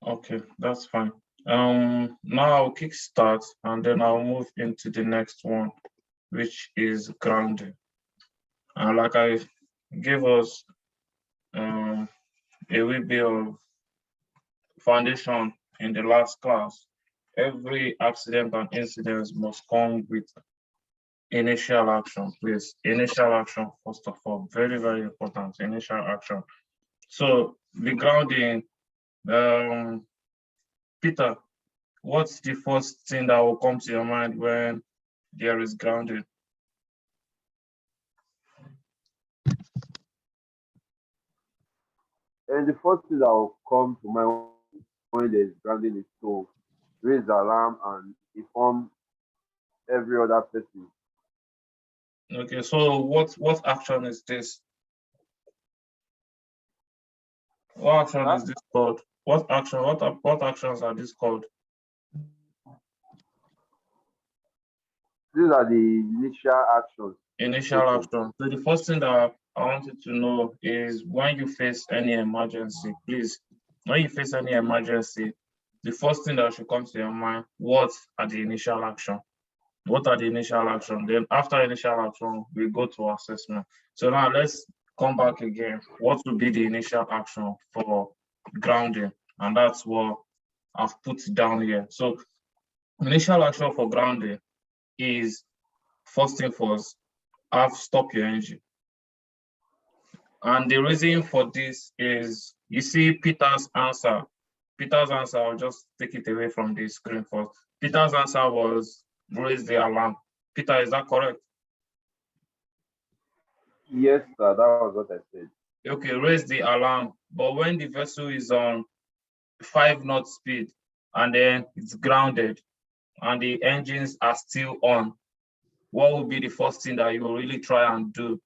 Okay, that's fine. Now I'll kick start and then I'll move into the next one, which is grounding. And like I gave us um a wee bit of foundation in the last class, every accident and incident must come with initial action, please. Initial action, first of all, very, very important. Initial action. So the grounding, um, Peter, what's the first thing that will come to your mind when there is grounding? And the first thing that will come to mind when there's grounding is to raise the alarm and inform every other person. Okay, so what action is this? What action is Sir, this called? What action? What actions are this called? these are the initial actions Initial taken. action. So the first thing that I wanted to know is when you face any emergency, please, when you face any emergency, the first thing that should come to your mind, what are the initial action? What are the initial action? Then after initial action, we go to assessment. So now let's come back again. What would be the initial action for grounding? And that's what I've put down here. So initial action for grounding is first thing first, have stop your engine. And the reason for this is, you see Peter's answer. Peter's answer, I'll just take it away from the screen first. Peter's answer was raise the alarm. Peter, is that correct? Yes, sir, that was what I said. Okay, raise the alarm. But when the vessel is on 5 knot speed and then it's grounded and the engines are still on, what would be the first thing that you will really try and do?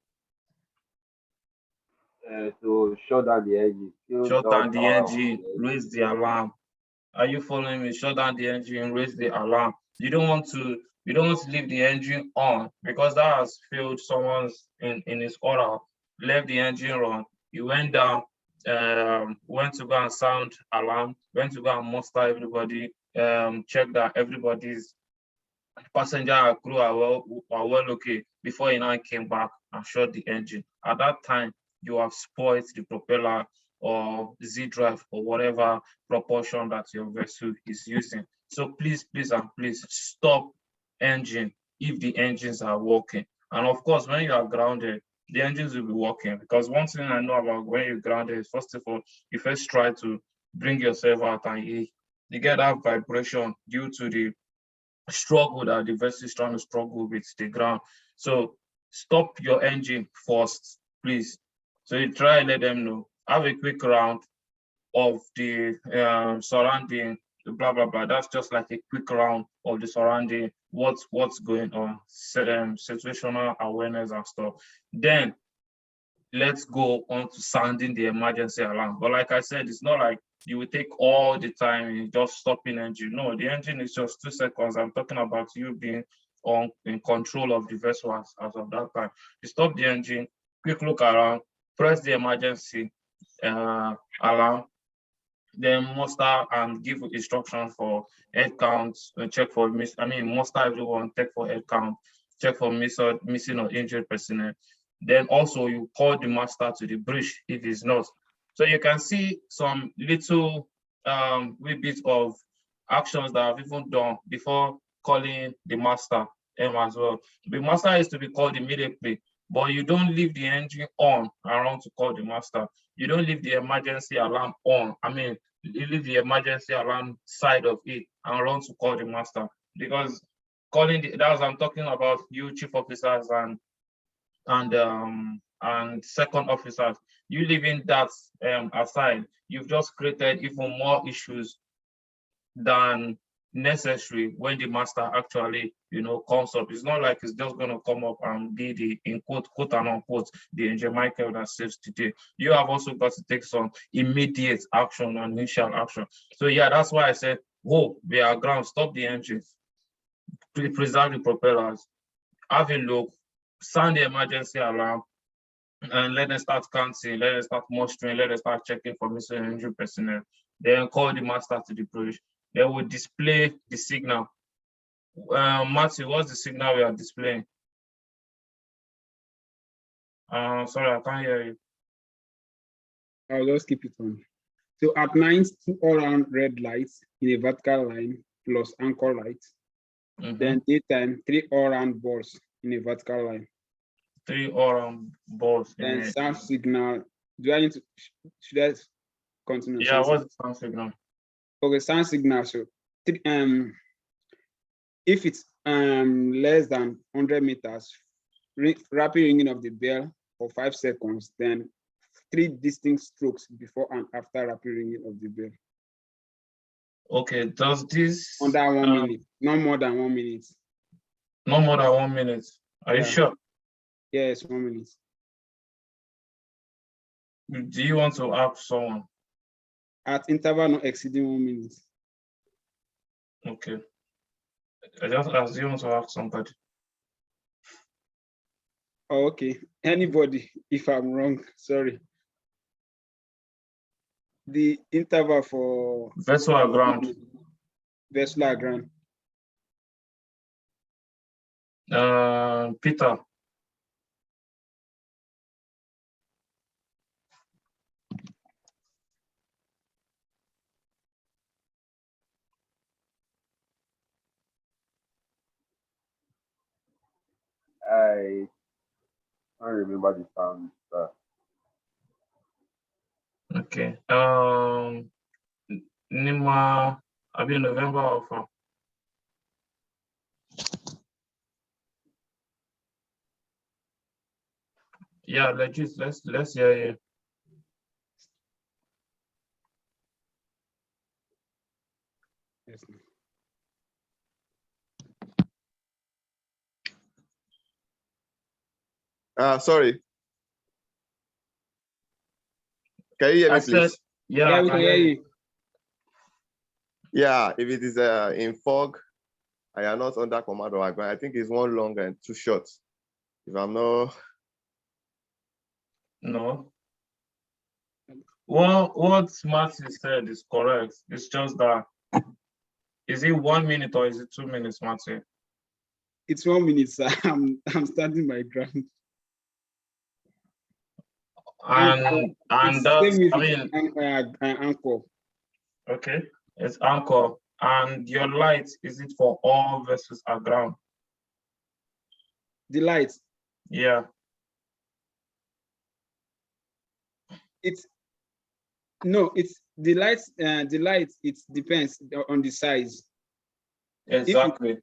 To shut down the engine, kill Shut all down the the power on engine, the engine. raise the alarm. Are you following me? Shut down the engine, raise the alarm. You don't want to leave the engine on because that has failed someone's in his order. Left the engine run. You went down, went to go and sound alarm, went to go and muster everybody, check that everybody's passenger and crew are well okay before he now came back and shut the engine. At that time, you have spoiled the propeller or Z drive or whatever propulsion that your vessel is using. So please, please, and please stop engine if the engines are working. And of course, when you are grounded, the engines will be working because one thing I know about when you're grounded is first of all, you first try to bring yourself out and you get that vibration due to the struggle that the vessel is trying to struggle with the ground. So stop your engine first, please. So you try and let them know. Have a quick round of the surrounding, blah blah blah. That's just like a quick round of the surrounding, what's going on, situational awareness and stuff. Then let's go on to sounding the emergency alarm. But like I said, it's not like you will take all the time in just stopping engine. No, the engine is just 2 seconds. I'm talking about you being in control of the vessel as of that time. You stop the engine, quick look around, press the emergency alarm, then muster and give instruction for head count, check for muster everyone, check for head count, check for missing or injured personnel. Then also you call the master to the bridge if it's not. So you can see some little wee bit of actions that I've even done before calling the master as well. The master is to be called immediately, but you don't leave the engine on around to call the master. You don't leave the emergency alarm on. You leave the emergency alarm side of it and run to call the master because that's what I'm talking about, you chief officers and second officers. You leaving that aside, you've just created even more issues than necessary when the master actually comes up. It's not like it's just going to come up and be the, in quote and unquote, the Angel Michael that saves today. You have also got to take some immediate action and initial action. So yeah, that's why I said, whoa, we are ground, stop the engines, preserve the propellers, have a look, sound the emergency alarm, and let them start counting, let them start mustering, let them start checking for missing and injured personnel. then call the master to the bridge. Then we display the signal. Matthew, what's the signal we are displaying? Sorry, I can't hear you. I'll just keep it on. So at night, 2 all-round red lights in a vertical line plus anchor lights. Then daytime, 3 all-round balls in a vertical line. 3 all-round balls. Then sound signal. Do I need to? Should I continue? Yeah, what's the sound signal? Okay, sound signal. So if it's less than 100 meters, rapid ringing of the bell for 5 seconds, then 3 distinct strokes before and after rapid ringing of the bell. Okay, does this under 1 minute, no more than 1 minute? No more than 1 minute. Are you sure? Yes, 1 minute. Do you want to ask someone? At interval not exceeding 1 minute. Okay. I just asked, do you want to ask somebody? Oh, okay. Anybody, if I'm wrong, sorry. The interval for vessel aground. Vessel aground. Peter. I can't remember the sound. Okay. Nima, I've been November or yeah, legit. Let's hear you. Yes. Sorry. Can you hear me, please? Yeah, we can hear you. Yeah, if it is in fog, I am not under command or I think it's 1 long and 2 short. If I'm not. No. Well, what Matthew said is correct. It's just that, is it 1 minute or is it 2 minutes, Matthew? It's 1 minute, sir. I'm standing my ground. And that's, I mean, anchor. Okay, it's anchor. And your light, is it for all vessels aground? The light? Yeah. It's the lights. It depends on the size. Exactly.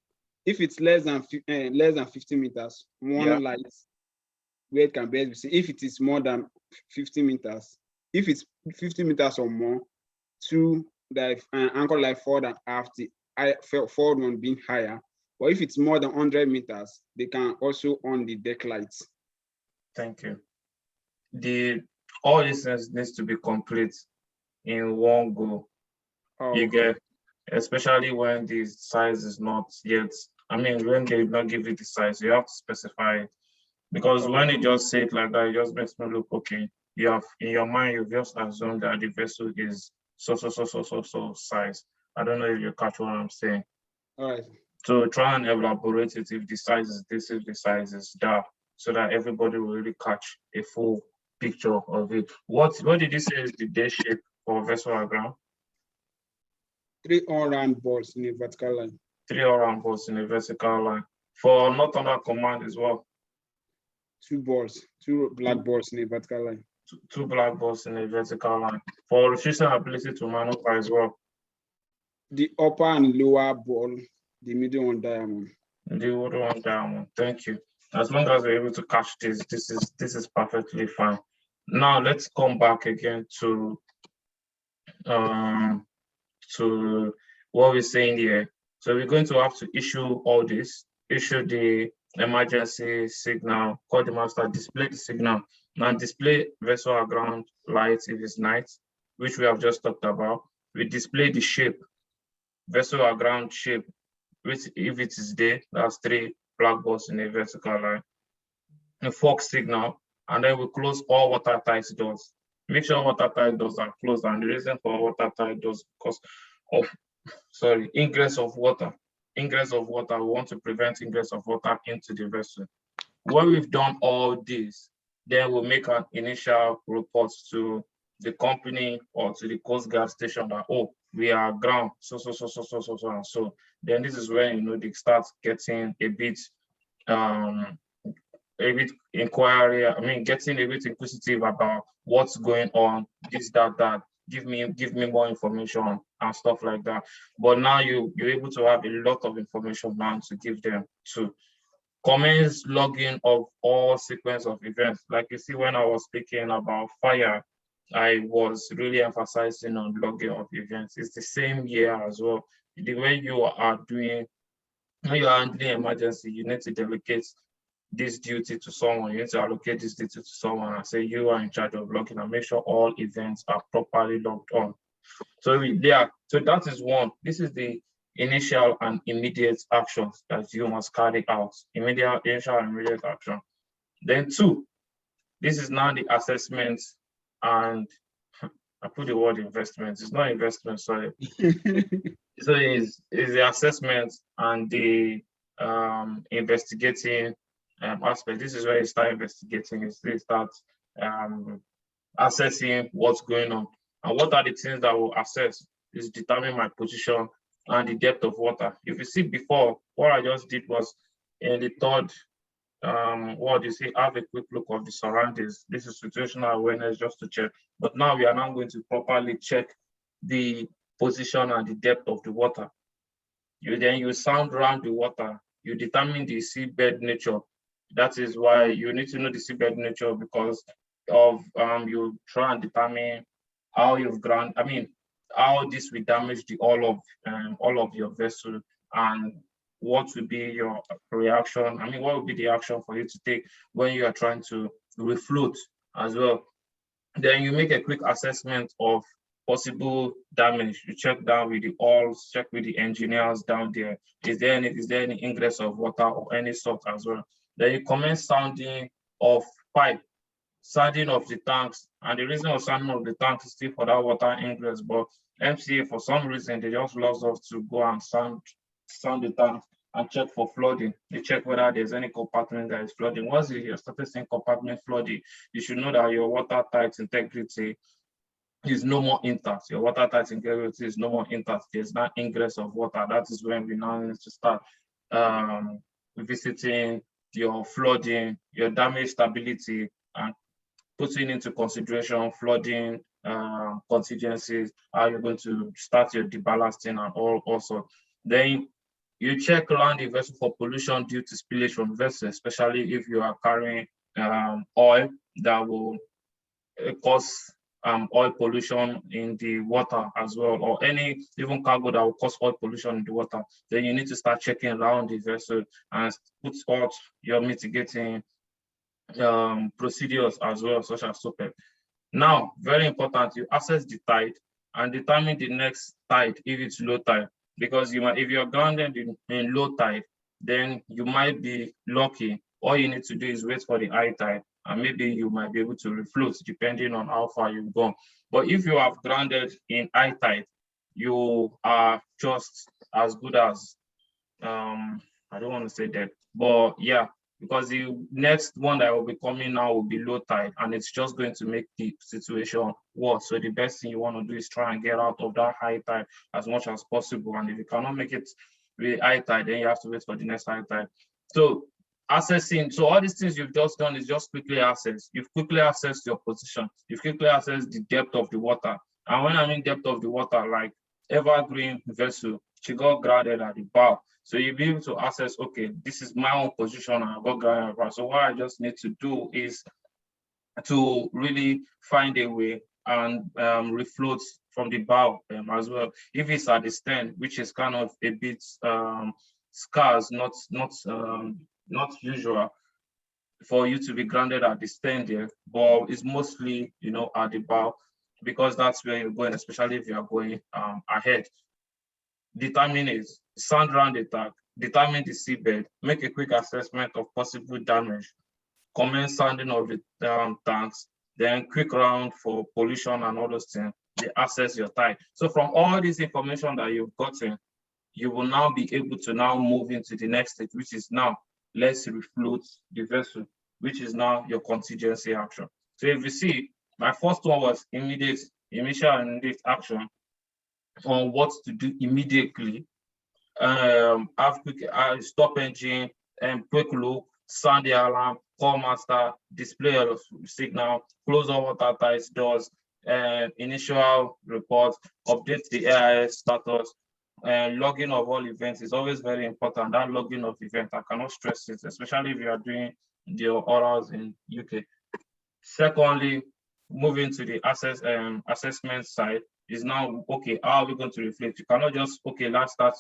If it's less than 50 meters, one light where it can be seen. If it is more than 50 meters, if it's 50 meters or more, 2 that anchor light forward and aft, the forward one being higher. But if it's more than 100 meters, they can also on the deck lights. Thank you. All this needs to be complete in one go. You get, especially when the size is not yet. I mean, when they not give you the size, you have to specify it. Because when you just say it like that, it just makes me look okay. You have in your mind, you just assume that the vessel is so size. I don't know if you catch what I'm saying. All right. So try and elaborate it if the size is this, if the size is that, so that everybody will really catch a full picture of it. What did you say is the day shape for vessel aground? 3 all-round balls in a vertical line. 3 all-round balls in a vertical line. For not under command as well. 2 balls, 2 black balls in a vertical line. 2 black balls in a vertical line. For restriction ability to maneuver as well. The upper and lower ball, the middle one diamond. The middle one diamond. Thank you. As long as we're able to catch this is perfectly fine. Now let's come back again to what we're saying here. So we're going to have to issue all this, issue the emergency signal, call the master, display the signal, and display vessel aground lights if it's night, which we have just talked about. We display the shape, vessel aground shape, which if it is day, that's 3 black balls in a vertical line, a fog signal, and then we close all watertight doors. Make sure watertight doors are closed, and the reason for watertight doors because of ingress of water. Ingress of water, we want to prevent ingress of water into the vessel. When we've done all this, then we'll make an initial report to the company or to the Coast Guard station that, oh, we are ground, and so. Then this is when, they start getting a bit inquiry, getting a bit inquisitive about what's going on, this, that, give me more information and stuff like that. But now you're able to have a lot of information now to give them to commence logging of all sequence of events. Like you see, when I was speaking about fire, I was really emphasizing on logging of events. It's the same here as well. The way you are doing, when you are handling emergency, you need to delegate this duty to someone. You need to allocate this duty to someone and say you are in charge of logging and make sure all events are properly logged on. So so that is one. This is the initial and immediate actions that you must carry out. Initial and immediate action. Then two, this is now the assessment, and I put the word investment. It's not investment, sorry. So it's the assessment and the investigating aspect. This is where you start investigating. You start assessing what's going on. And what are the things that will assess is determine my position and the depth of water. If you see before, what I just did was in the third what you see, have a quick look of the surroundings. This is situational awareness just to check. But now we are now going to properly check the position and the depth of the water. You sound around the water, you determine the seabed nature. That is why you need to know the seabed nature, because of you try and determine how how this will damage the all of your vessel, and what will be your reaction. What would be the action for you to take when you are trying to refloat as well. Then you make a quick assessment of possible damage. You check down with the oils, check with the engineers down there. Is there any ingress of water or any sort as well? Then you commence sounding of pipe, sounding of the tanks. And the reason of sounding of the tanks is still for that water ingress, but MCA, for some reason, they just loves us to go and sound the tanks and check for flooding. They check whether there's any compartment that is flooding. Once you started seeing compartment flooding, you should know that your watertight integrity is no more intact. Your watertight integrity is no more intact. There's not ingress of water. That is when we now need to start visiting your flooding, your damage stability, and putting into consideration flooding contingencies, how you're going to start your deballasting and all also. Then you check around the vessel for pollution due to spillage from vessel, especially if you are carrying oil that will cause oil pollution in the water as well, or any even cargo that will cause oil pollution in the water. Then you need to start checking around the vessel and put out your mitigating procedures as well, such as SOPEP. Now, very important, you assess the tide and determine the next tide if it's low tide, because if you're grounded in low tide, then you might be lucky. All you need to do is wait for the high tide, and maybe you might be able to refloat depending on how far you've gone. But if you have grounded in high tide, you are just as good as I don't want to say that, but yeah, because the next one that will be coming now will be low tide, and it's just going to make the situation worse. So the best thing you want to do is try and get out of that high tide as much as possible. And if you cannot make it with high tide, then you have to wait for the next high tide. So assessing, so all these things you've just done is just quickly assess. You've quickly assessed your position. You've quickly assessed the depth of the water. And when I mean depth of the water, like evergreen vessel, she got grounded at the bow. So you'll be able to assess, okay, this is my own position and I got grounded at the bow. So what I just need to do is to really find a way and refloat from the bow as well. If it's at the stern, which is kind of a bit scarce, not usual for you to be grounded at the stern there, but it's mostly, at the bow, because that's where you're going, especially if you are going ahead. Determine it, sound round the tank, determine the seabed, make a quick assessment of possible damage, commence sounding of the tanks, then quick round for pollution and all those things. They assess your tide. So from all this information that you've gotten, you will now be able to now move into the next stage, which is now let's refloat the vessel, which is now your contingency action. So if you see, my first one was initial and immediate action on what to do immediately. Have quick stop engine and quick look, sound the alarm, call master, display a signal, close all water tight doors, initial reports, update the AIS status, logging of all events is always very important. That logging of events, I cannot stress it, especially if you are doing the orders in UK. Secondly, moving to the assessment side is now, okay, how are we going to reflect? You cannot just, okay, let's start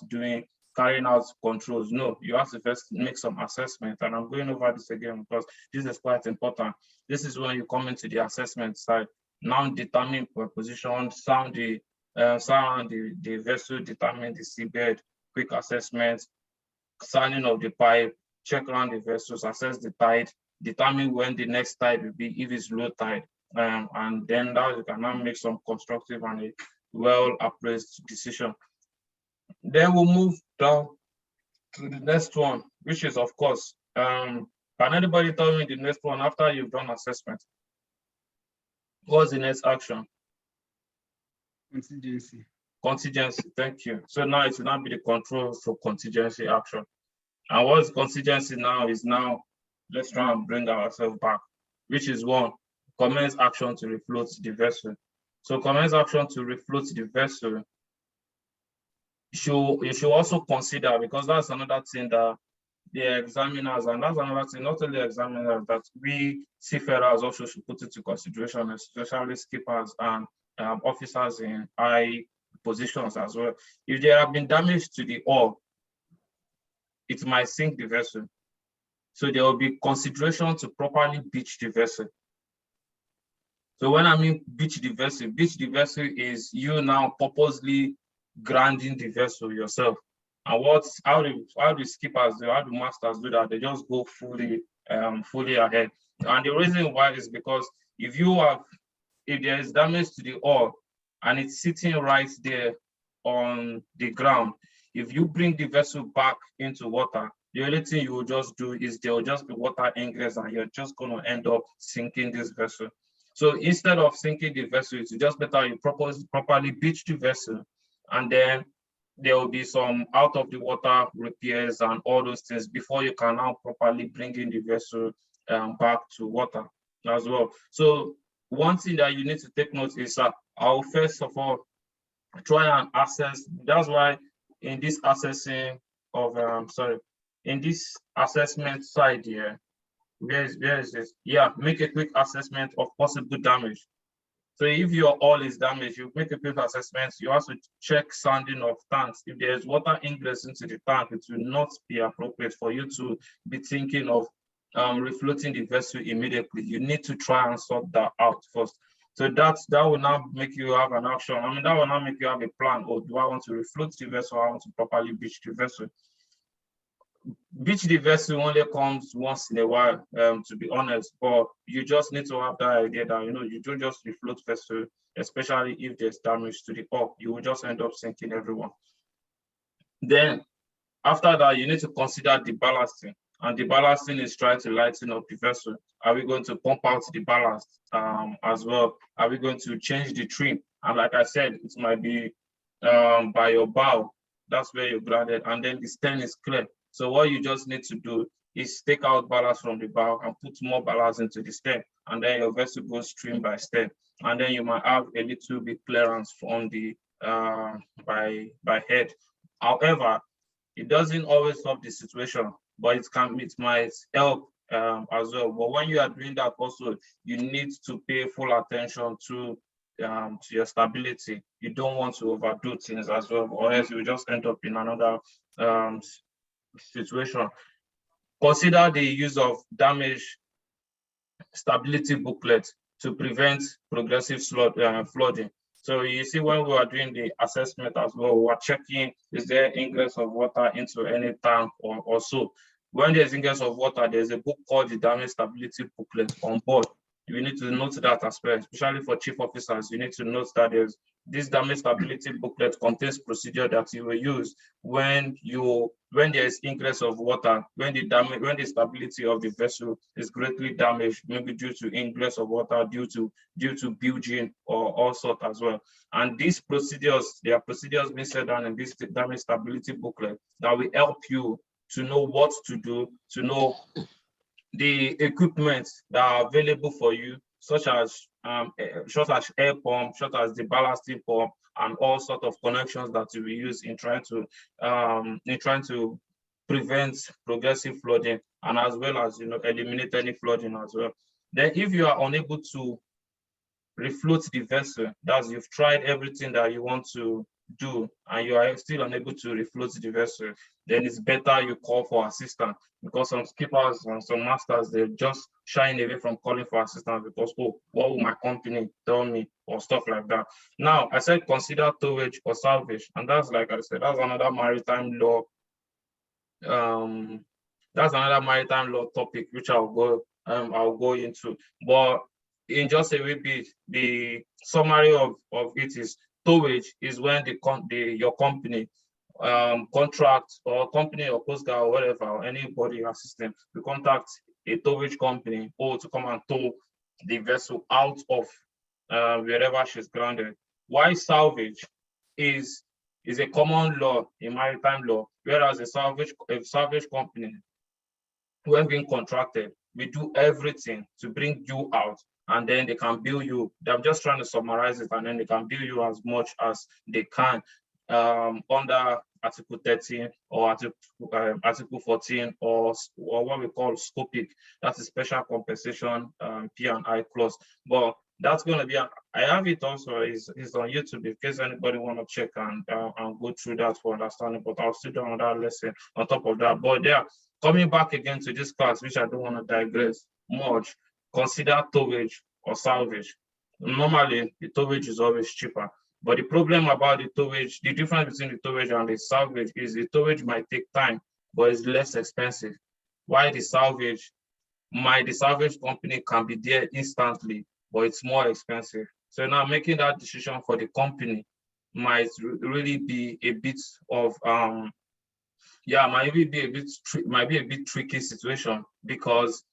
carrying out controls. No, you have to first make some assessment. And I'm going over this again because this is quite important. This is when you come into the assessment side. Now determine position, sound the vessel, determine the seabed, quick assessment, sounding of the pipe, check around the vessels, assess the tide, determine when the next tide will be, if it's low tide, and then that you can now make some constructive and a well-appraised decision. Then we'll move down to the next one, which is, of course, can anybody tell me the next one after you've done assessment? What's the next action? Contingency. Contingency, thank you. So now it will not be the control for contingency action. And what's contingency now is now, let's try and bring ourselves back, which is one, commence action to refloat the vessel. So commence action to refloat the vessel, you should also consider, because that's another thing that the examiners, and that's another thing, not only examiners, that we seafarers also should put into consideration, especially skippers and officers in high positions as well. If there have been damage to the hull, it might sink the vessel. So there will be consideration to properly beach the vessel. So when I mean beach the vessel is you now purposely grounding the vessel yourself. And how do skippers do, how do masters do that? They just go fully ahead. And the reason why is because if there is damage to the hull and it's sitting right there on the ground, if you bring the vessel back into water, the only thing you will just do is there will just be water ingress and you're just going to end up sinking this vessel. So instead of sinking the vessel, it's just better you properly beach the vessel, and then there will be some out of the water repairs and all those things before you can now properly bring in the vessel back to water as well. So one thing that you need to take note is that I'll first of all try and assess. That's why in this assessing of in this assessment side here, where is this? Yeah, make a quick assessment of possible damage. So if your hull is damaged, you make a quick assessment. You also check sounding of tanks. If there's water ingress into the tank, it will not be appropriate for you to be thinking of refloating the vessel immediately. You need to try and sort that out first. So that will now make you have an action. I mean, that will now make you have a plan. Or do I want to refloat the vessel? Or I want to properly beach the vessel. Beach the vessel only comes once in a while, to be honest, but you just need to have that idea that, you don't just refloat vessel, especially if there's damage to the hull, you will just end up sinking everyone. Then after that, you need to consider the ballasting, and the ballasting is trying to lighten up the vessel. Are we going to pump out the ballast as well? Are we going to change the trim? And like I said, it might be by your bow, that's where you're grounded, and then the stern is clear. So what you just need to do is take out ballast from the bow and put more ballast into the stern, and then your vessel goes stream by stern, and then you might have a little bit clearance from the by head. However, it doesn't always solve the situation, but it might help as well. But when you are doing that, also you need to pay full attention to your stability. You don't want to overdo things as well, or else you just end up in another situation. Consider the use of damage stability booklet to prevent progressive flooding. So you see, when we are doing the assessment as well, we are checking, is there ingress of water into any tank or so. When there's ingress of water, there's a book called the damage stability booklet on board. You need to note that aspect, especially for chief officers. You need to note that this damage stability booklet contains procedure that you will use when there is ingress of water, when the stability of the vessel is greatly damaged, maybe due to ingress of water, due to bilging or all sort as well. And these procedures, there are procedures being set down in this damage stability booklet that will help you to know what to do, to know the equipment that are available for you, such as air pump, such as the ballasting pump, and all sort of connections that you will use in trying to prevent progressive flooding, and as well as eliminate any flooding as well. Then, if you are unable to refloat the vessel, that's you've tried everything that you want to do and you are still unable to refloat the vessel, then it's better you call for assistance, because some skippers and some masters, they're just shying away from calling for assistance because, oh, what will my company tell me, or stuff like that. Now, I said consider towage or salvage, and that's, like I said, that's another maritime law topic which I'll go into. But in just a wee bit, the summary of it is towage is when your company contract, or company or coast guard or whatever, or anybody assistant, we contact a towage company to come and tow the vessel out of wherever she's grounded. Why salvage is a common law in maritime law, whereas a salvage company, when being contracted, we do everything to bring you out, and then they can bill you. I'm just trying to summarize it, and then they can bill you as much as they can under Article 13 or Article 14, or what we call SCOPIC. That's a special compensation P&I clause. But that's going to be, I have it also, is on YouTube in case anybody want to check and go through that for understanding. But I'll still do another lesson on top of that. But yeah, coming back again to this class, which I don't want to digress much, consider towage or salvage. Normally, the towage is always cheaper. But the problem about the towage, the difference between the towage and the salvage is the towage might take time, but it's less expensive. Why the salvage company can be there instantly, but it's more expensive. So now making that decision for the company might really be a bit of might be a bit tricky situation, because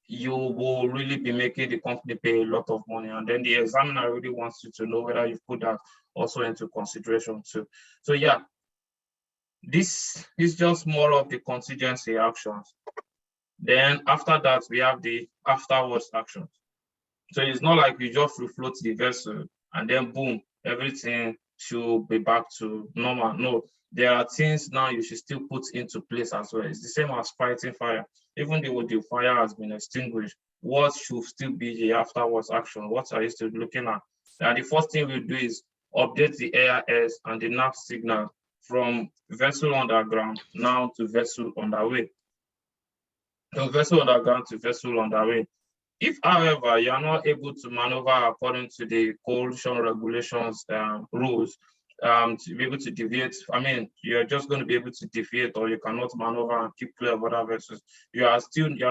you will really be making the company pay a lot of money, and then the examiner really wants you to know whether you put that also into consideration too. So yeah, this is just more of the contingency actions. Then after that, we have the afterwards actions. So it's not like you just refloat the vessel and then boom, everything should be back to normal. No, there are things now you should still put into place as well. It's the same as fighting fire. Even though the fire has been extinguished, what should still be the afterwards action? What are you still looking at? And the first thing we do is update the AIS and the nav signal from vessel underground now to vessel underway. From vessel underground to vessel underway. If, however, you are not able to maneuver according to the coalition regulations rules, to be able to deviate, you're just going to be able to deviate, or you cannot maneuver and keep clear of other vessels. You are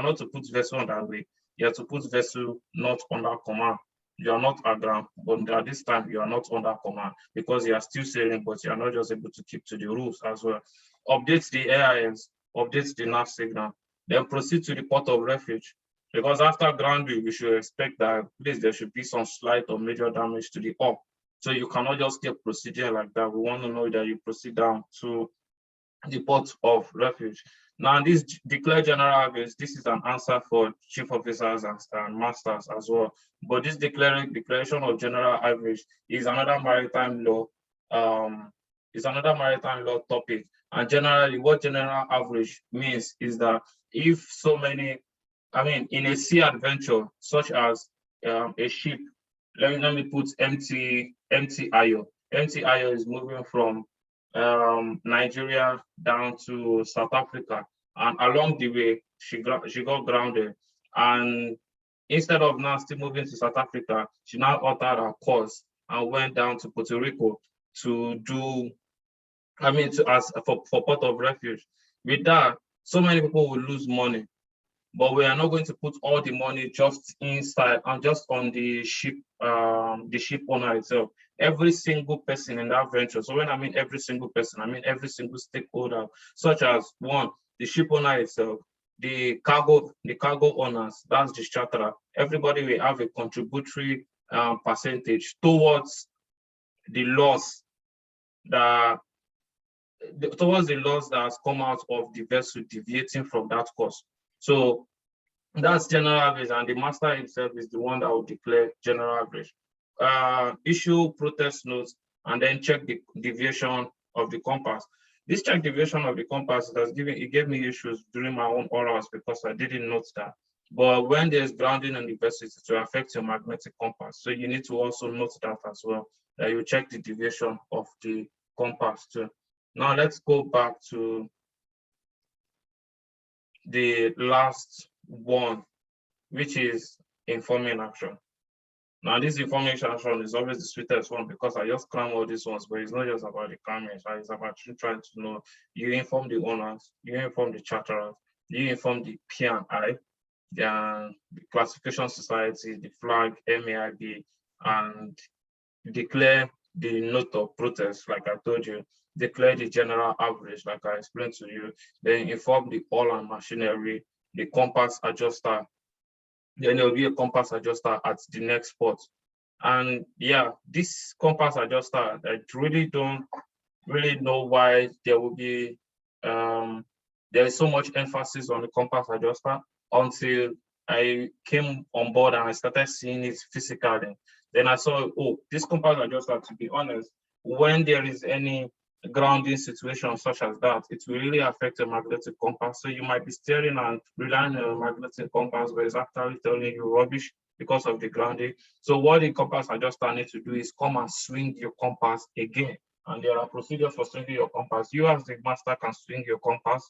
not to put vessel on that way. You have to put vessel not under command. You are not aground, but at this time you are not under command, because you are still sailing, but you are not just able to keep to the rules as well. Update the AIS, update the nav signal, then proceed to the port of refuge. Because after grounding, we should expect that at least there should be some slight or major damage to the hull. So you cannot just get procedure like that. We want to know that you proceed down to the port of refuge. Now, this declared general average, this is an answer for chief officers and masters as well. But this declaration of general average is another maritime law. Topic. And generally, what general average means is that if so many, in a sea adventure, such as a ship, let me put MT Ayo. MT Ayo is moving from Nigeria down to South Africa, and along the way she got grounded, and instead of now still moving to South Africa, she now altered her course and went down to Puerto Rico to do, for port of refuge. With that, so many people will lose money. but we are not going to put all the money just inside and just on the ship owner itself. Every single person in that venture. So when I mean every single person, I mean every single stakeholder, such as one, the ship owner itself, the cargo owners, that's the charterer. Everybody will have a contributory percentage towards the loss that has come out of the vessel deviating from that course. So that's general average, and the master himself is the one that will declare general average. Issue protest notes and then check the deviation of the compass. This check deviation of the compass it gave me issues during my own orals because I didn't note that. But when there's grounding in the vessel, it will affect your magnetic compass. So you need to also note that as well, that you check the deviation of the compass too. Now let's go back to the last one, which is informing action. Now, this information action is always the sweetest one because I just cram all these ones, but it's not just about the cramming, it's about you trying to know. You inform the owners, you inform the charterers, you inform the P&I, the classification society, the flag, MAIB, and declare the note of protest, like I told you, declare the general average, like I explained to you, then inform the oil and machinery, the compass adjuster, then there will be a compass adjuster at the next spot. And yeah, this compass adjuster, I really don't really know why there will be there is so much emphasis on the compass adjuster until I came on board and I started seeing it physically. Then I saw, oh, this compass adjuster, to be honest, when there is any grounding situation such as that, it will really affect the magnetic compass. So you might be steering and relying on a magnetic compass, but it's actually telling you rubbish because of the grounding. So what the compass adjuster needs to do is come and swing your compass again. And there are procedures for swinging your compass. You as the master can swing your compass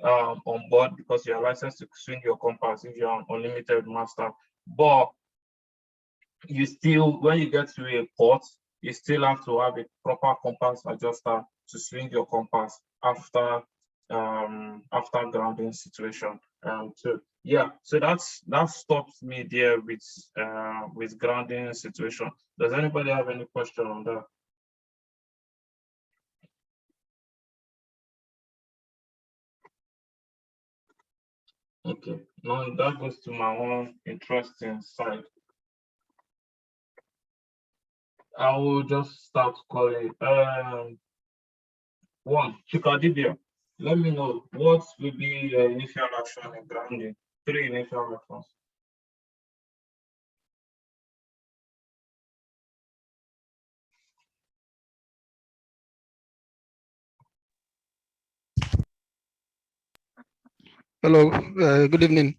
on board because you're licensed to swing your compass if you're an unlimited master. But you still, when you get to a port, you still have to have a proper compass adjuster to swing your compass after grounding situation. So yeah, so that stops me there with grounding situation. Does anybody have any question on that? Okay, now that goes to my own interesting side. I will just start calling. One, Chikadibia, let me know what will be your initial action in grounding. 3 initial actions. Hello, good evening.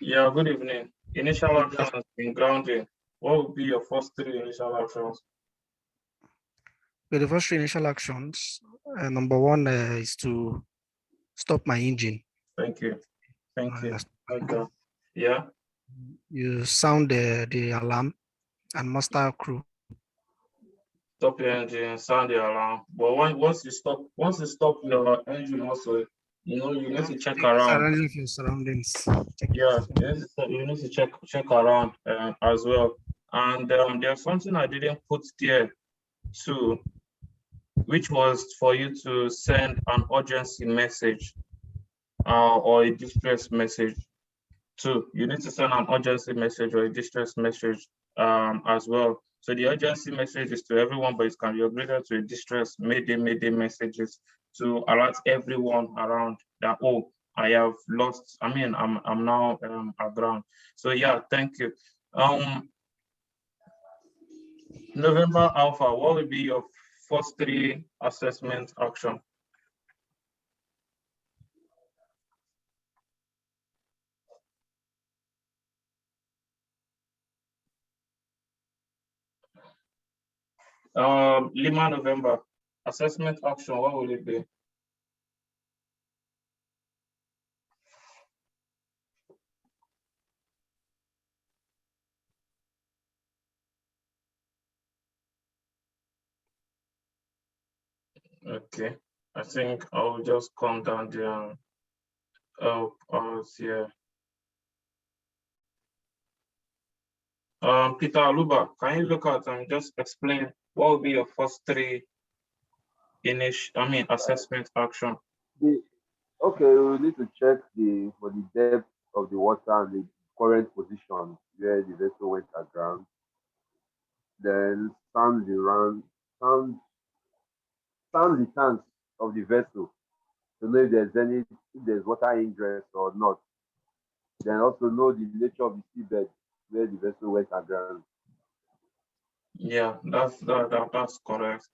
Yeah, good evening. Initial actions in grounding. What would be your first 3 initial actions? The first three initial actions, number one is to stop my engine. Thank you. Thank you. Okay. Yeah. You sound the alarm and muster crew. Stop your engine, sound the alarm. But once you stop your engine also, you need to check around. Surrounding your surroundings. Yeah, you need to check around as well. And there's something I didn't put there too, which was for you to send an urgency message or a distress message too. You need to send an urgency message or a distress message as well. So the urgency message is to everyone, but it can be upgraded to a distress mayday messages to alert everyone around that, oh, I have lost, I'm now aground. So yeah, thank you. November Alpha, what will be your first 3 assessment action? Lima November, assessment action, what will it be? Okay, I think I'll just come down there and help us here. Peter Aluba, can you look at and just explain what would be your first three assessment action? Okay, we need to check for the depth of the water and the current position where the vessel went aground. Then sound the tanks of the vessel to know if there's water ingress or not. Then also know the nature of the seabed where the vessel went aground. Yeah, that's correct.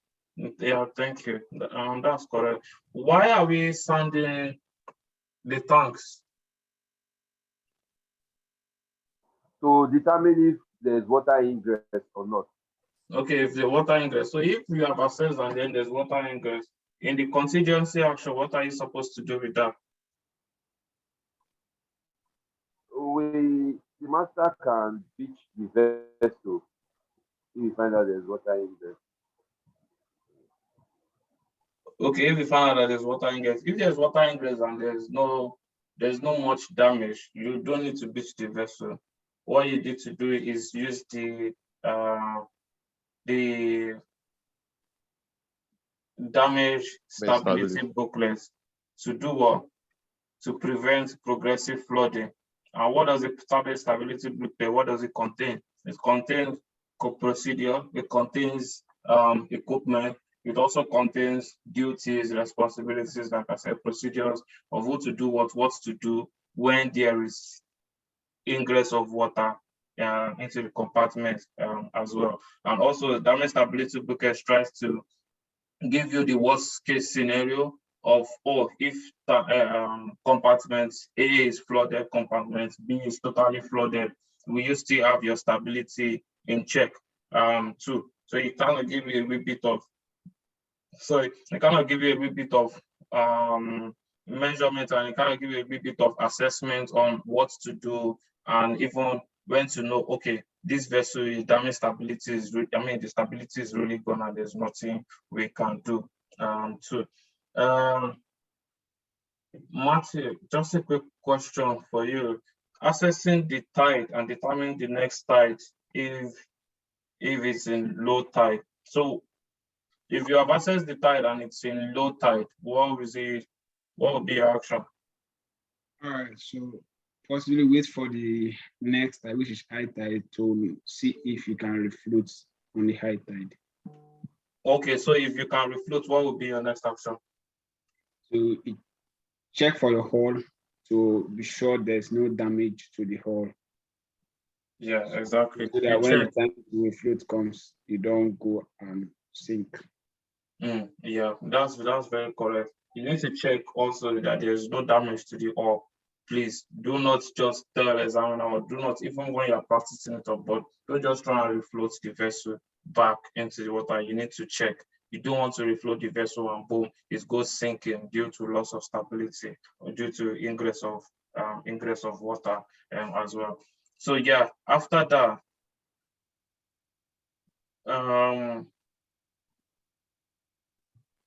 Yeah, thank you. That's correct. Why are we sounding the tanks? To determine if there's water ingress or not. Okay, if the water ingress. So if you have assessed and then there's water ingress, in the contingency action, what are you supposed to do with that? The master can beach the vessel if we find out there's water ingress. Okay, if you find out that there's water ingress, if there's water ingress and there's no much damage, you don't need to beach the vessel. What you need to do is use the damage stability booklet to do what? To prevent progressive flooding. And what does the damage stability booklet, what does it contain? It contains procedure, it contains equipment, it also contains duties, responsibilities, like I said, procedures of who to do what to do when there is ingress of water into the compartment as well. And also the damage stability booklet tries to give you the worst case scenario of if compartment A is flooded, compartment B is totally flooded, will you still have your stability in check too? So it kind of give you a wee bit of measurement, and it kind of give you a wee bit of assessment on what to do and even when to know, okay, this vessel is damage stability is the stability is really gone and there's nothing we can do too. Matthew, just a quick question for you. Assessing the tide and determining the next tide if it's in low tide. So if you have assessed the tide and it's in low tide, what would be your action? All right, so possibly wait for the next tide, which is high tide, to see if you can refloat on the high tide. Okay, so if you can refloat, what would be your next action? So check for your hull to be sure there's no damage to the hull. Yeah, exactly. So that when the time to refloat comes, you don't go and sink. Yeah, that's very correct. You need to check also that there's no damage to the hull. Please do not just tell examiner, or do not, even when you're practicing it up, but don't just try and refloat the vessel back into the water. You need to check. You don't want to refloat the vessel and boom, it goes sinking due to loss of stability or due to ingress of water as well. So yeah, after that,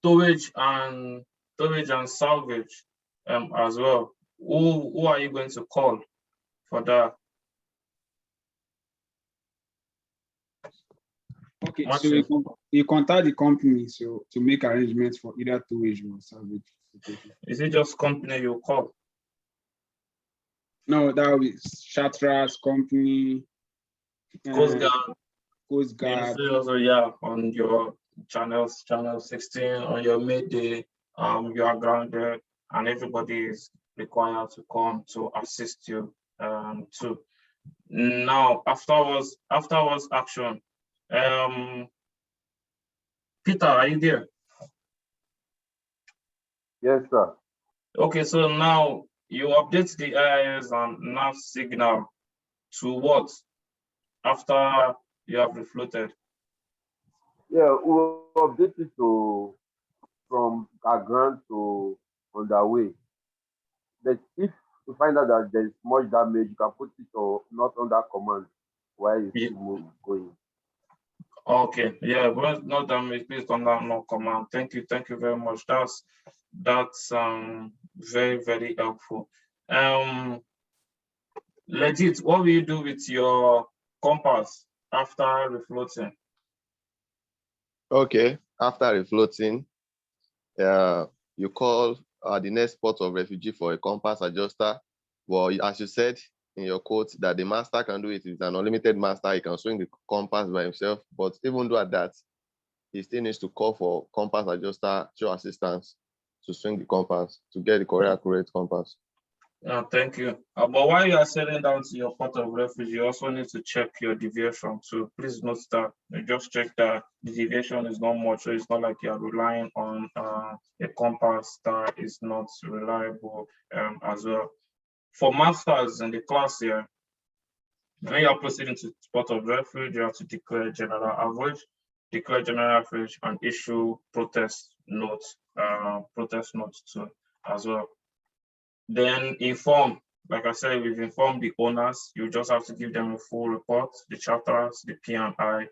towage and salvage as well. Who are you going to call for that? Okay, Matthew. So you contact the company to make arrangements for either towage or salvage. Is it just company you call? No, that will be Charterers company. Coast Guard. Coast Guard. Also, yeah, on your channel 16, on your midday, you are grounded and everybody is required to come to assist you too. Now, afterwards action. Peter, are you there? Yes, sir. Okay, so now you update the AIS and nav signal to what after you have refloated? Yeah, we'll update it to from aground to underway. But if you find out that there's much damage, you can put it or not under command while it's still going. Okay, yeah, but not damage based on that no command. Thank you very much. That's very, very helpful. Legit, what will you do with your compass? after refloating. Okay, after refloating, you call the next port of refugee for a compass adjuster. Well, as you said in your quote, that the master can do it. It's an unlimited master. He can swing the compass by himself. But even though at that, he still needs to call for compass adjuster, show assistance to swing the compass, to get the correct accurate compass. Thank you. But while you are sailing down to your port of refuge, you also need to check your deviation too. Please note that you just check that the deviation is not much, so it's not like you are relying on a compass that is not reliable as well. For masters in the class here, when you are proceeding to port of refuge, you have to declare general average, declare general average, and issue protest notes too as well. Then inform, like I said, we've informed the owners. You just have to give them a full report, the chapters, the P&I,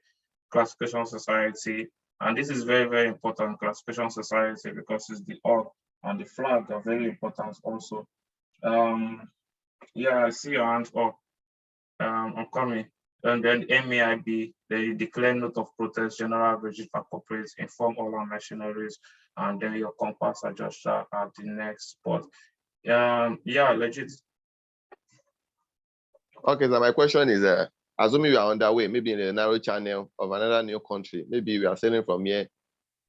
classification society. And this is very, very important, classification society, because it's the org and the flag are very important also. Yeah, I see your hands up. I'm coming. And then MAIB, they declare note of protest, general average for corporates, inform all our machineries, and then your compass adjuster at the next spot. Yeah, legit. Okay, so my question is, assuming we are on that way, maybe in a narrow channel of another new country, maybe we are sailing from here,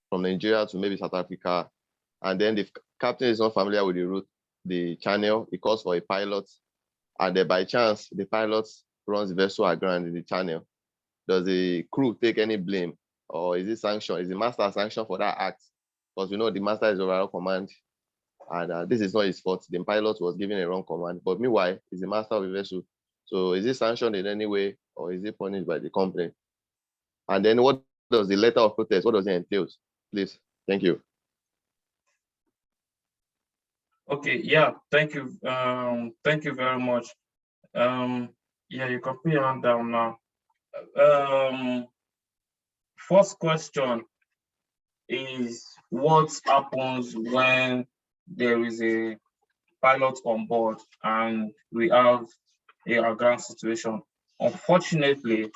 from Nigeria to maybe South Africa, and then the captain is not familiar with the route, the channel, he calls for a pilot, and then by chance, the pilot runs the vessel aground in the channel. Does the crew take any blame, or is it sanctioned? Is the master sanctioned for that act? Because we know the master is overall command, and this is not his fault. The pilot was given a wrong command, but meanwhile, he's the master of the vessel. So is it sanctioned in any way, or is it punished by the company? And then what does the letter of protest, what does it entail? Please, thank you. Okay, yeah, thank you. Thank you very much. Yeah, you can put your hand down now. First question is, what happens when there is a pilot on board and we have a ground situation? Unfortunately,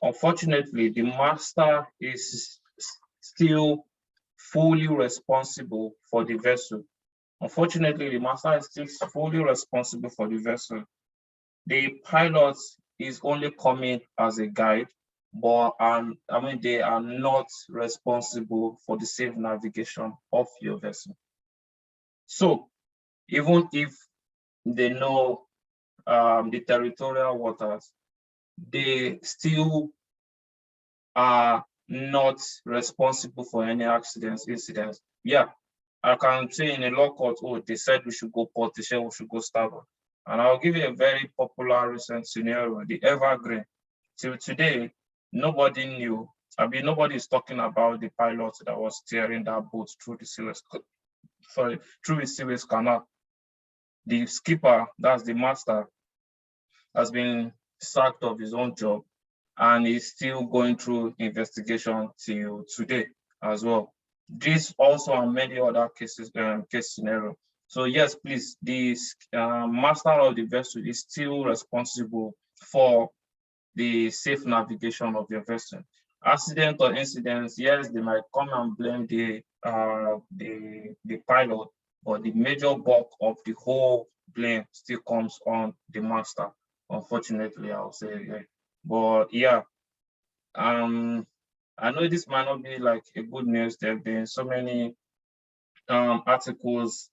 the master is still fully responsible for the vessel. Unfortunately, the master is still fully responsible for the vessel. The pilot is only coming as a guide, but they are not responsible for the safe navigation of your vessel. So even if they know the territorial waters, they still are not responsible for any incidents. Yeah, I can say in a law court, oh, they said we should go port, they said we should go starboard. And I'll give you a very popular recent scenario, the Evergreen. Till today, nobody knew. Nobody is talking about the pilot that was steering that boat through the Suez Canal. The skipper, that's the master, has been sacked of his own job, and is still going through investigation till today as well. This also and many other cases, case scenario. So yes, please, the master of the vessel is still responsible for the safe navigation of your vessel. Accident or incidents, yes, they might come and blame the pilot, but the major bulk of the whole blame still comes on the master. Unfortunately, I'll say, yeah. But yeah, I know this might not be like a good news. There have been so many articles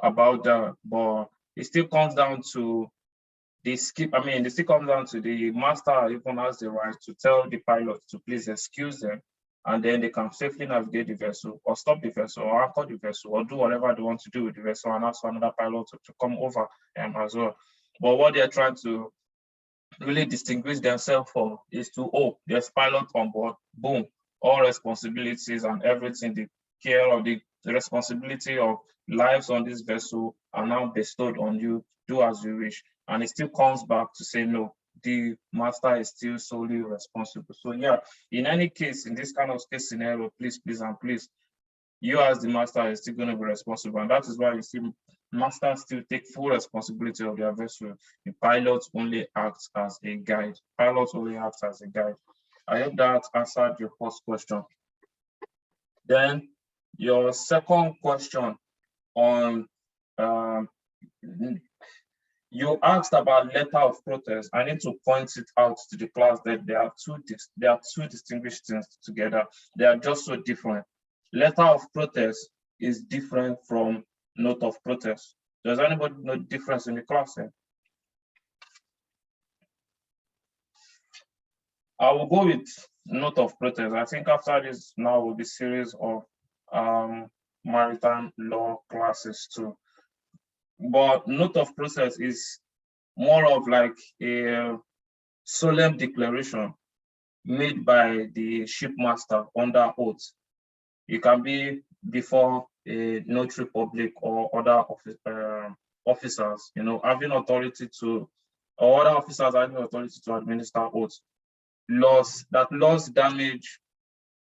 about that, but it still comes down to the it still comes down to the master even has the right to tell the pilot to please excuse them, and then they can safely navigate the vessel or stop the vessel or anchor the vessel or do whatever they want to do with the vessel and ask for another pilot to come over as well. But what they're trying to really distinguish themselves for is to, oh, there's pilot on board, boom, all responsibilities and everything, the care of the responsibility of lives on this vessel are now bestowed on you, do as you wish. And it still comes back to say, no, the master is still solely responsible. So yeah, in any case, in this kind of case scenario, please, and please, you as the master is still going to be responsible. And that is why you see Masters still take full responsibility of their vessel. The pilot only acts as a guide. Pilots only acts as a guide. I hope that answered your first question. Then your second question on you asked about letter of protest. I need to point it out to the class that there are two distinguished things together. They are just so different. Letter of protest is different from note of protest. Does anybody know the difference in the class here? I will go with note of protest. I think after this now will be series of maritime law classes too. But note of protest is more of like a solemn declaration made by the shipmaster under oath. It can be before a notary public or other officers, having authority to, or other officers having authority to administer oaths. Loss damage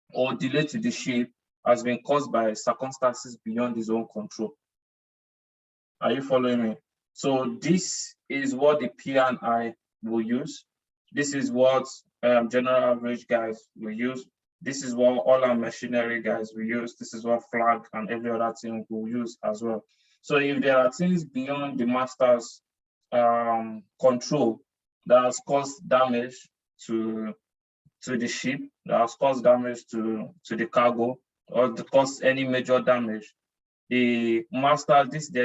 or delay to the ship has been caused by circumstances beyond his own control. Are you following me? So this is what the P&I will use. This is what general average guys will use. This is what all our machinery guys will use. This is what flag and every other thing will use as well. So if there are things beyond the master's control that has caused damage to the ship, that has caused damage to the cargo, or to cause any major damage, there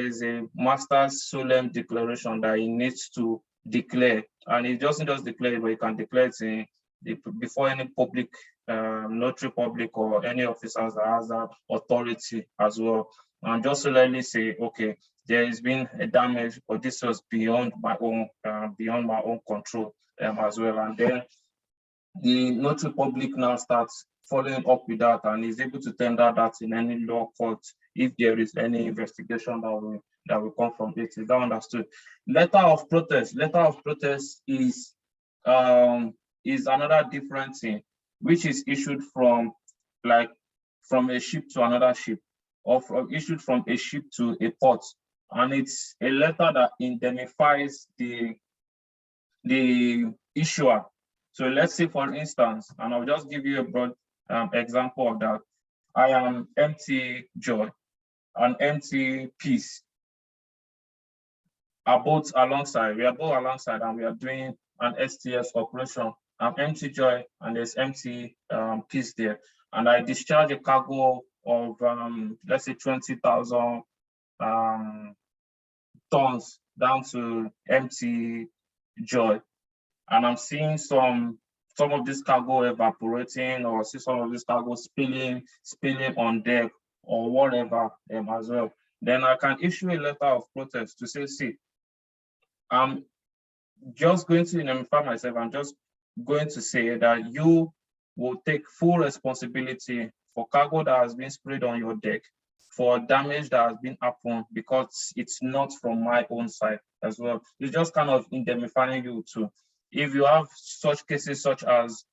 is a master's solemn declaration that he needs to declare, and he doesn't just declare it, but he can declare it before any public, notary public or any officers that has that authority as well, and just solemnly say, okay, there has been a damage, but this was beyond my own control as well, and then the notary public now starts following up with that and is able to tender that in any law court if there is any investigation that will come from it. Is that understood? Letter of protest is another different thing, which is issued from a ship to another ship, or issued from a ship to a port, and it's a letter that indemnifies the issuer. So let's say, for instance, and I'll just give you a broad example of that. I am MT Joy and MT Peace are both alongside. We are both alongside, and we are doing an STS operation. I'm MT Joy and there's MT Peace there, and I discharge a cargo of let's say 20,000 tons down to MT Joy, and I'm seeing some of this cargo evaporating, or see some of this cargo spilling on deck or whatever as well. Then I can issue a letter of protest to say, see, I'm just going to indemnify myself. I'm just going to say that you will take full responsibility for cargo that has been sprayed on your deck, for damage that has been happened, because it's not from my own side as well. It's just kind of indemnifying you too. If you have such cases, such as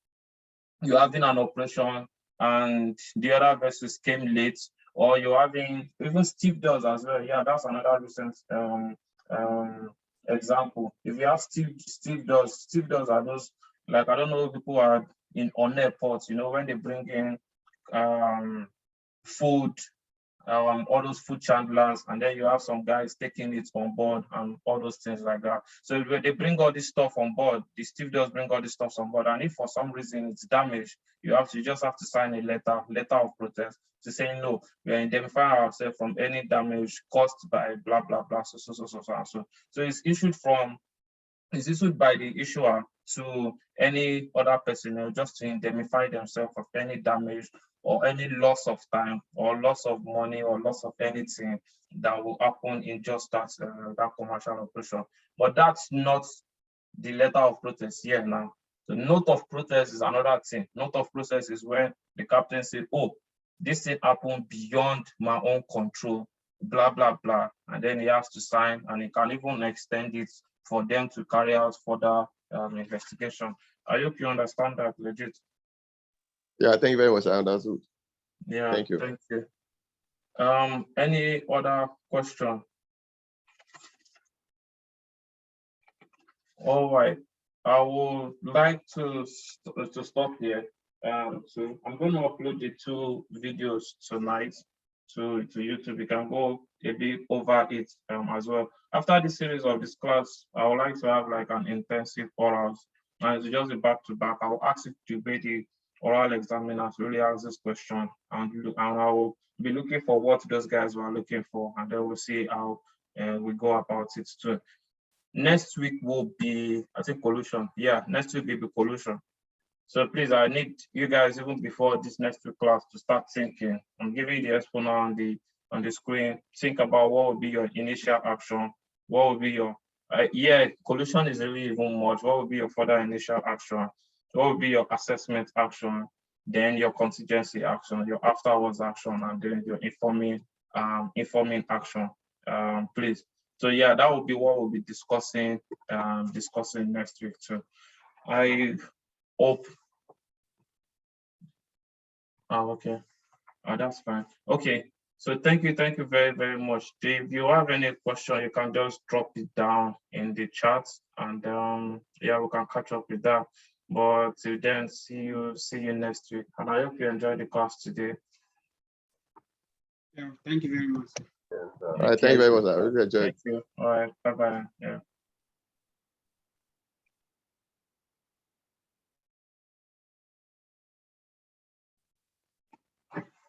you're having an operation and the other vessels came late, or you're having even Steve does as well. Yeah, that's another recent example. If you have Steve does are those, like, I don't know, people are on airports, when they bring in food, all those food chandlers, and then you have some guys taking it on board and all those things like that. So when they bring all this stuff on board, the Steve does bring all this stuff on board, and if for some reason it's damaged, you just have to sign a letter of protest to say, no, we are indemnifying ourselves from any damage caused by blah blah blah, so it's issued by the issuer to any other personnel, just to indemnify themselves of any damage or any loss of time or loss of money or loss of anything that will happen in just that commercial operation. But that's not the letter of protest here now. The note of protest is another thing. Note of protest is when the captain said, oh, this thing happened beyond my own control, blah, blah, blah. And then he has to sign, and he can even extend it for them to carry out further investigation. I hope you understand that legit. Yeah, thank you very much. I understood. Yeah, thank you. Thank you. Any other question? All right. I would like to stop here. So I'm going to upload the two videos tonight to YouTube. We can go a bit over it as well. After the series of this class, I would like to have like an intensive orals, and it's just a back to back. I will ask it to be the oral examiner to really ask this question, and I will be looking for what those guys were looking for, and then we'll see how we go about it too. Next week will be, I think, collusion. Yeah, next week will be collusion. So please, I need you guys even before this next week class to start thinking. I'm giving you the exponent on the screen. Think about what will be your initial action. What will be your yeah, collusion is really even much. What will be your further initial action? What will be your assessment action? Then your contingency action, your afterwards action, and then your informing action. Please. So yeah, that will be what we'll be discussing next week too. I hope. Oh, okay. Oh, that's fine. Okay. So thank you very, very much. If you have any question, you can just drop it down in the chat, and yeah, we can catch up with that. But till then, see you next week. And I hope you enjoyed the class today. Yeah, thank you very much. All right, thank you very much. I really enjoyed. Thank you. All right, bye bye. Yeah.